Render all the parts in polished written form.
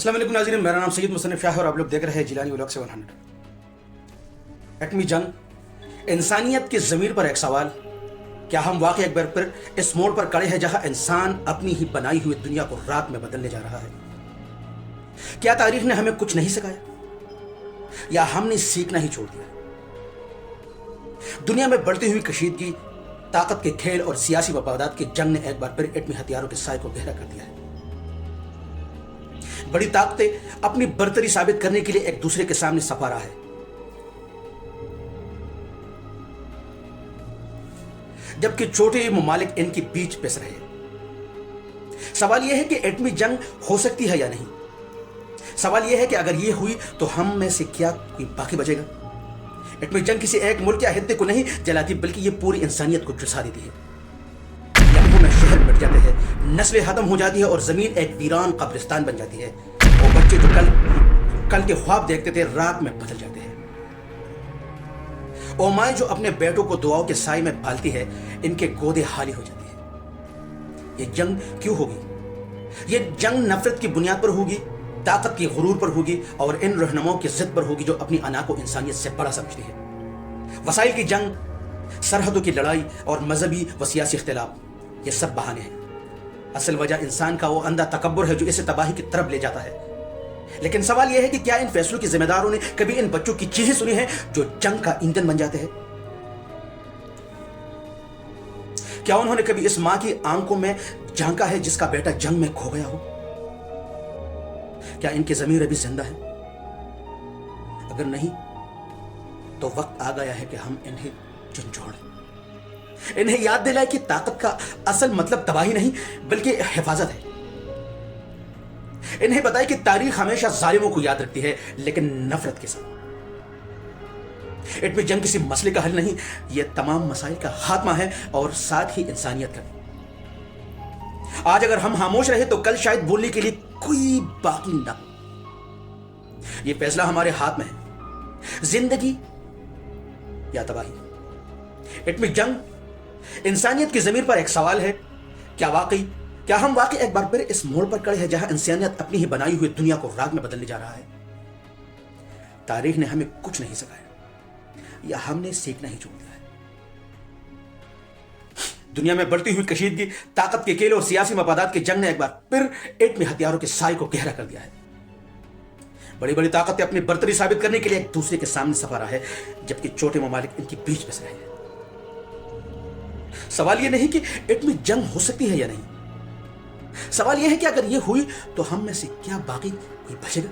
अस्सलाम वालेकुम नाज़रीन, मेरा नाम सैयद मुसन्निफ शाह और आप लोग देख रहे हैं जिलानी व्लॉग 700। एटमी जंग, इंसानियत की ज़मीर पर एक सवाल। क्या हम वाकई एक बार फिर इस मोड़ पर खड़े हैं जहां इंसान अपनी ही बनाई हुई दुनिया को रात में बदलने जा रहा है? क्या तारीख ने हमें कुछ नहीं सिखाया या हमने सीखना ही छोड़ दिया? दुनिया में बढ़ती हुई कशीदगी, ताकत के खेल और सियासी मफादात की जंग ने एक बार फिर एटमी हथियारों के साए को गहरा कर दिया है। बड़ी ताकतें अपनी बर्तरी साबित करने के लिए एक दूसरे के सामने सफा रहा है, जबकि छोटे ममालिक इनके बीच पिस रहे हैं। सवाल यह है कि एटमी जंग हो सकती है या नहीं। सवाल यह है कि अगर यह हुई तो हम में से क्या कोई बाकी बचेगा? एटमी जंग किसी एक मुल्क या हिस्से को नहीं जलाती, बल्कि यह पूरी इंसानियत को झुलसा देती है। लम्हों में शहर मिट जाते हैं, नस्लें खत्म हो जाती है और जमीन एक वीरान कब्रिस्तान बन जाती है। और बच्चे जो कल के ख्वाब देखते थे रात में बदल जाते हैं। और माएँ जो अपने बेटों को दुआओं के साए में पालती है, इनके गोदे खाली हो जाती है। ये जंग क्यों होगी? ये जंग नफरत की बुनियाद पर होगी, ताकत की गुरूर पर होगी और इन रहनुमाओं की जिद पर होगी जो अपनी अना को इंसानियत से बड़ा समझती है। वसाइल की जंग, सरहदों की लड़ाई और मजहबी व सियासी इख्तिलाफ, ये सब बहाने हैं। असल वजह इंसान का वो अंधा तकब्बुर है जो इसे तबाही की तरफ ले जाता है। लेकिन सवाल यह है कि क्या इन फैसलों के जिम्मेदारों ने कभी इन बच्चों की चीजें सुनी हैं जो जंग का ईंधन बन जाते हैं? क्या उन्होंने कभी इस मां की आंखों में झांका है जिसका बेटा जंग में खो गया हो? क्या इनकी ज़मीर अभी जिंदा है? अगर नहीं तो वक्त आ गया है कि हम इन्हें झंझोड़ें, इन्हें याद दिलाए कि ताकत का असल मतलब तबाही नहीं बल्कि हिफाजत है। इन्हें बताए कि तारीख हमेशा जालिमों को याद रखती है, लेकिन नफरत के साथ। एटमी जंग किसी मसले का हल नहीं, यह तमाम मसाइल का खात्मा है और साथ ही इंसानियत का भी। आज अगर हम खामोश रहे तो कल शायद बोलने के लिए कोई बाकी ना हो। यह फैसला हमारे हाथ में है, जिंदगी या तबाही। एटमी जंग इंसानियत की जमीन पर एक सवाल है। क्या हम वाकई एक बार फिर इस मोड़ पर खड़े हैं जहां इंसानियत अपनी ही बनाई हुई दुनिया को रात में बदलने जा रहा है? तारीख ने हमें कुछ नहीं सिखाया या हमने सीखना ही छोड़ दिया है। दुनिया में बढ़ती हुई कशीदगी, ताकत के खेल और सियासी मफादात की जंग ने एक बार फिर एटमी हथियारों के साए को गहरा कर दिया है। बड़ी बड़ी ताकतें अपनी बर्तरी साबित करने के लिए एक दूसरे के सामने सफा रहा है, जबकि छोटे ममालिक इनके बीच पिस रहे हैं। सवाल यह नहीं कि एटमी जंग हो सकती है या नहीं। सवाल यह है कि अगर यह हुई तो हम में से क्या बाकी कोई बचेगा?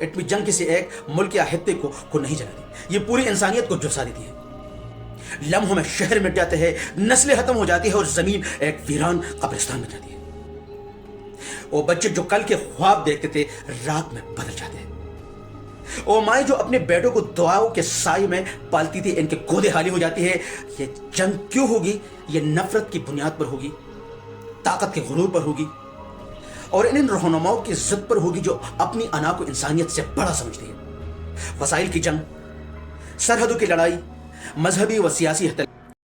एटमी जंग किसी एक मुल्क या हिस्से को नहीं जलाती, यह पूरी इंसानियत को झुलसा देती है। लम्हों में शहर मिट जाते हैं, नस्लें खत्म हो जाती है और जमीन एक वीरान कब्रिस्तान बन जाती है। वो बच्चे जो कल के ख्वाब देखते थे रात में बदल जाते हैं। और माएँ जो अपने बेटों को दुआओं के साए में पालती थी, इनके गोदे खाली हो जाती है। ये जंग क्यों होगी? ये नफरत की बुनियाद पर होगी, ताकत के गुरूर पर होगी और इन रहनुमाओं की जिद पर होगी जो अपनी अना को इंसानियत से बड़ा समझती है। वसाइल की जंग, सरहदों की लड़ाई, मजहबी व सियासी